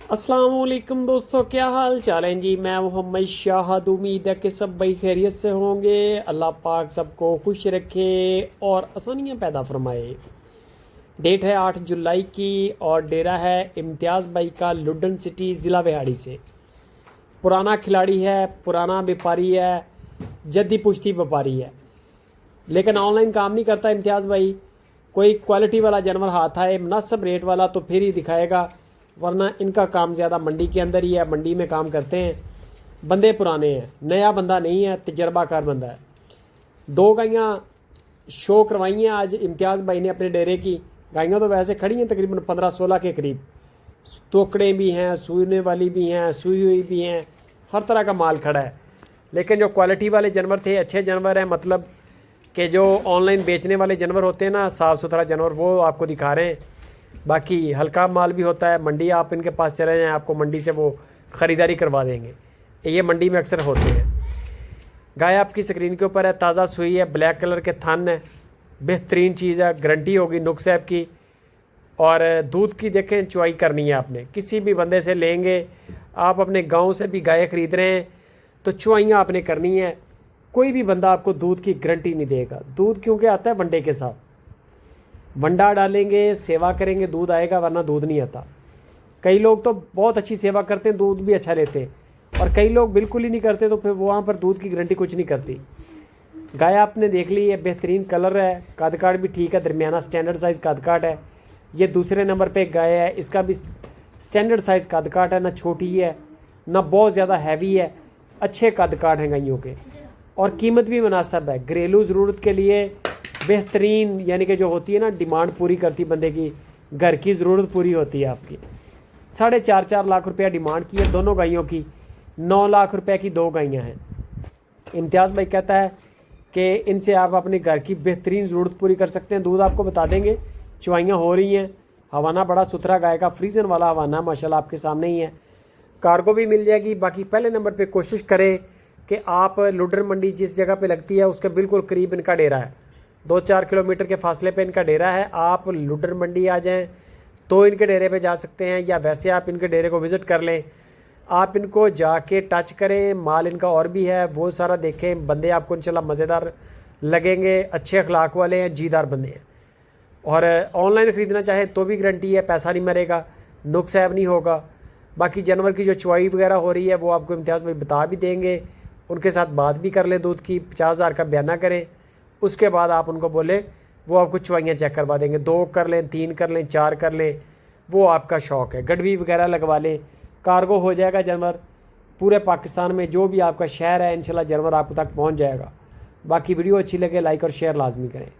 अस्सलामुअलैकुम दोस्तों, क्या हाल चाल है जी। मैं मोहम्मद शाहद, उम्मीद है कि सब भाई खैरियत से होंगे। अल्लाह पाक सबको खुश रखे और आसानियाँ पैदा फरमाए। डेट है 8 जुलाई की और डेरा है इम्तियाज़ भाई का लुडन सिटी ज़िला विहाड़ी से। पुराना खिलाड़ी है, पुराना व्यापारी है, जद्दी पुश्ती व्यापारी है, लेकिन ऑनलाइन काम नहीं करता इम्तियाज़ भाई। कोई क्वालिटी वाला जानवर हाथ आए मुनासिब रेट वाला तो फिर ही दिखाएगा, वरना इनका काम ज़्यादा मंडी के अंदर ही है। मंडी में काम करते हैं, बंदे पुराने हैं, नया बंदा नहीं है, तजर्बाकार बंदा है। 2 गायें शो करवाई हैं आज इम्तियाज़ भाई ने अपने डेरे की। गायें तो वैसे खड़ी हैं तकरीबन 15-16 के करीब। तोकड़े भी हैं, सूने वाली भी हैं, सूई हुई भी हैं, हर तरह का माल खड़ा है। लेकिन जो क्वालिटी वाले जानवर थे, अच्छे जानवर हैं, मतलब कि जो ऑनलाइन बेचने वाले जानवर होते हैं ना, साफ़ सुथरा जानवर, वो आपको दिखा रहे हैं। बाकी हल्का माल भी होता है। मंडी आप इनके पास चले जाएँ, आपको मंडी से वो ख़रीदारी करवा देंगे। ये मंडी में अक्सर होते हैं। गाय आपकी स्क्रीन के ऊपर है, ताज़ा सुई है, ब्लैक कलर के थन है, बेहतरीन चीज़ है, गारंटी होगी नुक साहब की। और दूध की देखें चुवाई करनी है आपने, किसी भी बंदे से लेंगे आप, अपने गांव से भी गाय ख़रीद रहे हैं तो चुवाइयाँ आपने करनी है। कोई भी बंदा आपको दूध की गारंटी नहीं देगा। दूध क्योंकि आता है वंडे के साथ, वंडा डालेंगे, सेवा करेंगे, दूध आएगा, वरना दूध नहीं आता। कई लोग तो बहुत अच्छी सेवा करते हैं, दूध भी अच्छा लेते हैं, और कई लोग बिल्कुल ही नहीं करते, तो फिर वहाँ पर दूध की गारंटी कुछ नहीं करती। गाय आपने देख ली है, बेहतरीन कलर है, कद काट भी ठीक है, दरमियाना स्टैंडर्ड साइज़ कद काट है। ये दूसरे नंबर पे गाय है, इसका भी स्टैंडर्ड साइज़ कद काट है, ना छोटी है ना बहुत ज़्यादा हैवी है, अच्छे कद काट हैं गायों के। और कीमत भी मुनासिब है, घरेलू ज़रूरत के लिए बेहतरीन, यानी कि जो होती है ना, डिमांड पूरी करती बंदे की, घर की ज़रूरत पूरी होती है आपकी। 4.5 लाख रुपया डिमांड की है दोनों गायों की। 9 लाख रुपए की 2 गायें हैं। इम्तियाज़ भाई कहता है कि इनसे आप अपने घर की बेहतरीन ज़रूरत पूरी कर सकते हैं। दूध आपको बता देंगे, चुवाइयाँ हो रही हैं, हवाना बड़ा सुथरा गाय का, फ्रीजन वाला हवाना माशाल्लाह आपके सामने ही है। कार्गो भी मिल जाएगी। बाकी पहले नंबर पे कोशिश करें कि आप लुडर मंडी जिस जगह पे लगती है उसके बिल्कुल करीब इनका डेरा है, 2-4 किलोमीटर के फासले पे इनका डेरा है। आप लुडर मंडी आ जाएं तो इनके डेरे पे जा सकते हैं, या वैसे आप इनके डेरे को विज़िट कर लें। आप इनको जाके टच करें, माल इनका और भी है वो सारा देखें। बंदे आपको इंशाल्लाह मज़ेदार लगेंगे, अच्छे अखलाक वाले हैं, जीदार बंदे हैं। और ऑनलाइन ख़रीदना चाहे तो भी गारंटी है, पैसा नहीं मरेगा, नुक्स ऐब नहीं होगा। बाकी जानवर की जो चुवाई वगैरह हो रही है वो आपको इम्तियाज़ भाई बता भी देंगे। उनके साथ बात भी कर लें, दूध की 50,000 का बयाना करें, उसके बाद आप उनको बोले, वो आपको चुवाइयाँ चेक करवा देंगे। 2 कर लें, 3 कर लें, 4 कर लें, वो आपका शौक़ है। गडवी वगैरह लगवा लें, कार्गो हो जाएगा जानवर पूरे पाकिस्तान में, जो भी आपका शहर है इंशाल्लाह जानवर आप तक पहुँच जाएगा। बाकी वीडियो अच्छी लगे लाइक और शेयर लाजमी करें।